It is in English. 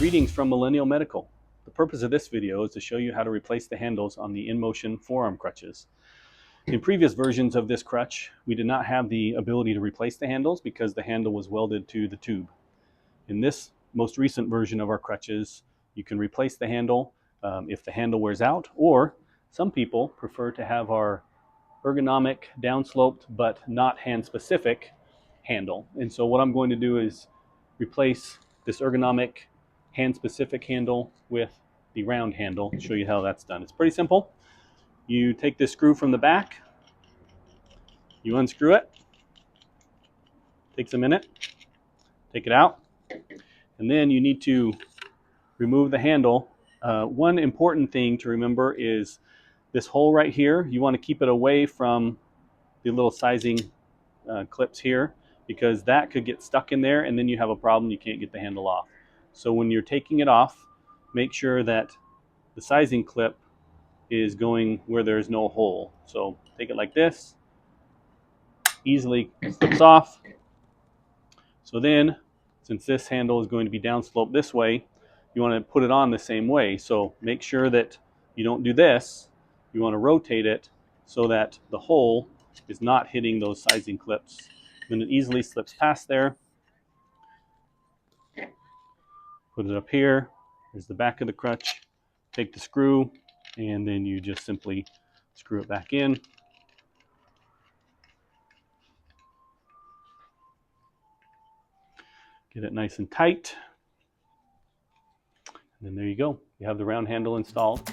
Greetings from Millennial Medical. The purpose of this video is to show you how to replace the handles on the in-motion forearm crutches. In previous versions of this crutch, we did not have the ability to replace the handles because the handle was welded to the tube. In this most recent version of our crutches, you can replace the handle if the handle wears out, or some people prefer to have our ergonomic, downsloped, but not hand-specific handle. And so what I'm going to do is replace this ergonomic hand-specific handle with the round handle and show you how that's done. It's pretty simple. You take this screw from the back, you unscrew it, takes a minute, take it out, and then you need to remove the handle. One important thing to remember is this hole right here. You want to keep it away from the little sizing clips here, because that could get stuck in there and then you have a problem, you can't get the handle off. So when you're taking it off, make sure that the sizing clip is going where there's no hole. So take it like this, easily slips off. So then, since this handle is going to be downsloped this way, you want to put it on the same way. So make sure that you don't do this. You want to rotate it so that the hole is not hitting those sizing clips. Then it easily slips past there. Put it up here. There's the back of the crutch. Take the screw, and then you just simply screw it back in. Get it nice and tight. And then there you go. You have the round handle installed.